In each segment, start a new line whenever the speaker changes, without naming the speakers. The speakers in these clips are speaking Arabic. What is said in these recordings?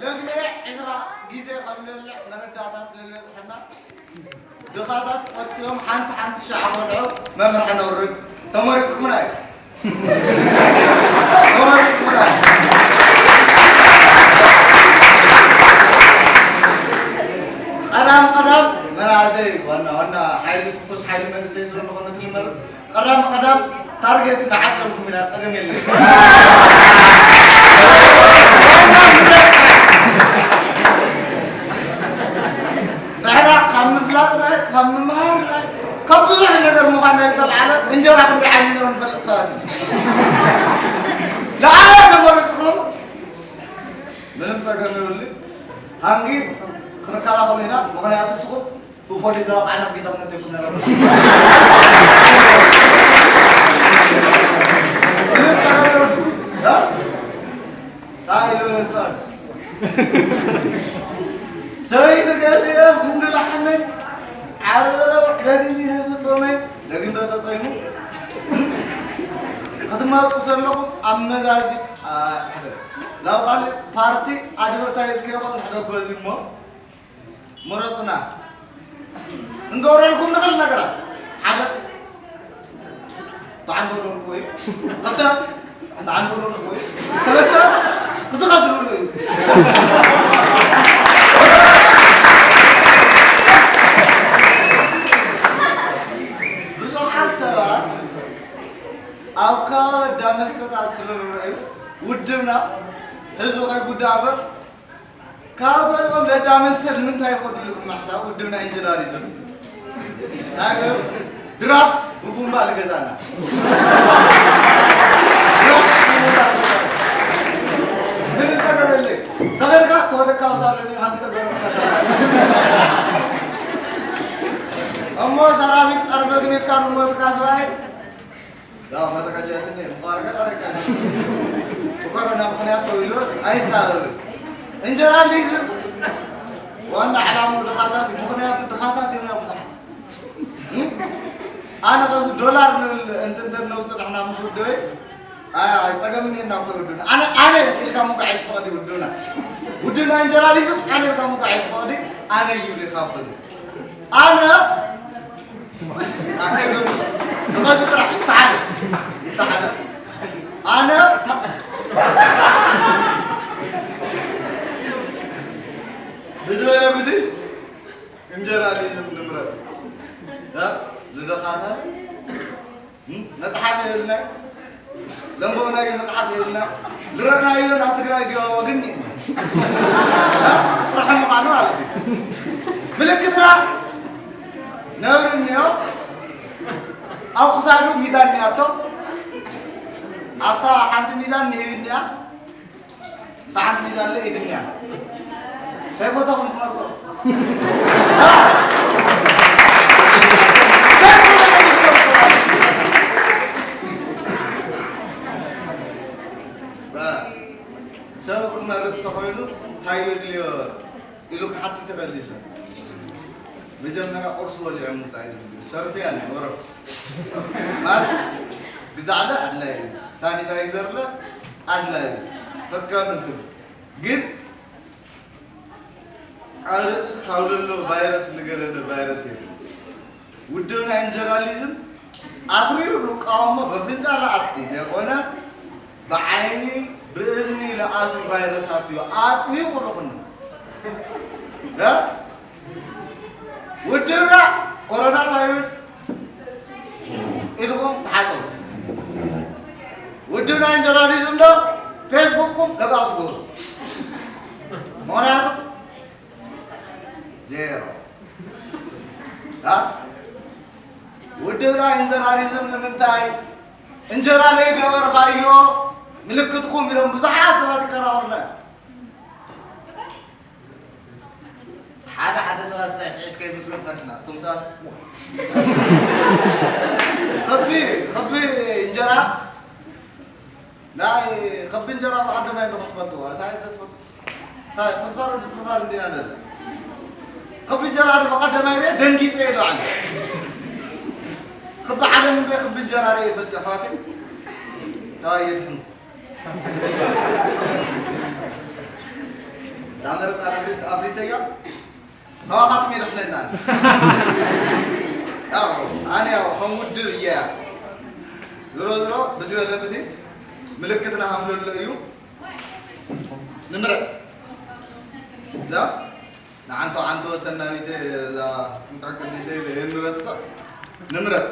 لكن إسراء جيزة خمل مردات أصل اللي صحنا دخلت قلت يوم حنت الشعب ودعو ما مرحنا ورد تمرك خمناي تمرك خمناي قدام مناسي وانا حيل تقص حيل من السيسر نقول نتلمر قدام تارجت نعطركم من أقدم اللي نحن خم فلات خم مهار كم تزح نقدر مقارنة يطلع على إنجرا كم بعيننا ونفلق صاتي لا أنا كمرتكم من فكر نقول هنجي كنا كلا خلينا مقارنة أتسقط وفوليس لا أنا بيزا من تكون نرى ها تعالوا نسأل سويت كذا فند الحمد على لكن هذا طعمه لكن هذا طعمه خدمات وصلهم أمن جالس لو قال بارتي أدوار كذا قال هذا كذا مرتنا ندورلكم نقل نقرأ هذا تعندون كوي قطع تعندون كوي ثلاثة كذا قدروا أو كا دامستر أصله ودنا هزوج يقدابر كابر قام دامستر من تاي خد المحساب ودنا إنجلاريزم ناقص درافت بقوم بالجزانا من تقول لي صغير كا تقول كاوسالني هم تقول أمو سرامي أرجعني كانوا مسكاسواي لا ما تكلمتني مبارك أركان وكنا نبخنا طويلو أي سال إنجلاريزم وأنا علامة الدخاتات مخنيات الدخاتات يوم أبصح أنا بس دولار أنت نوصل إحنا مسود دوي تقامني ناكل ودنا أنا اللي كم قاعد فاضي ودنا إنجلاريزم أنا كم قاعد فاضي أنا يولي خافز أنا بس راح تعال أنا بدي إنجلاريزم نمرة ها لدخاتها مصحف يلنا لمبونا يمصحف يلنا لرنا يلنا تقرأ جوا وقني ها ترحم قانون على ملكتنا نور النيو أو خسارو ميزان نياتو أفتا حنت ميزان نيوينيا تحنت ميزان لإيدنيا هاي كوتا كنتو سو كمالك تقولوا هاي اللي يلوك حتى تبليسه بجمعنا أرسل ولا عمود عيد صرف يعني ورا ماس بزعلة أدنى ثاني تايزر لا أدنى فكر أنتم جد عارس حاول له فيروس لقينا فيروس ودنا إنجلاليزم أخير لك أما بفنجان أعطي لأنا بعيني بإذني لأعطي فيروسات أعطي كلهن لا ودنا كورونا تايم إلهم تحاكم ودنا إنجلاليزم ده فيسبوككم لقاط قول مونات زيرو ها ودنا إنجلاليزم من تاي إنجلالي بيور خايو ملكتكم لهم بزحات سوات كراورنا حاجة سوى السعيد كيف مسلم فتنا تمثال خبي انجرا لا خبي انجرا ما حد ما ينبغي تفتوها تاي بس تاي فرفار دينا لا خبي انجرا هذا فقط ما يريد دنجي تيلو عنه خبي عالم بيه خبي انجرا ريه بالتفاتي تاي يدحن دامرت أفريسيا ما خاطمي رحلنا أنا خمود يا زرو بدو ولا بدي ملكتنا حمل اليو نمرت لا عنتو سنويت لا متأكد نمرت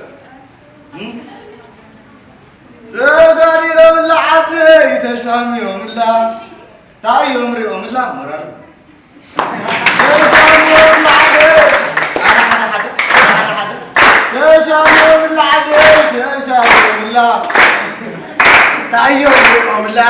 تداري يوم العبد يتشام يوم لا تا يوم ريوم لا مرر تشام يوم العبد أنا تشام يوم العبد تشام يوم لا تا يوم ريوم لا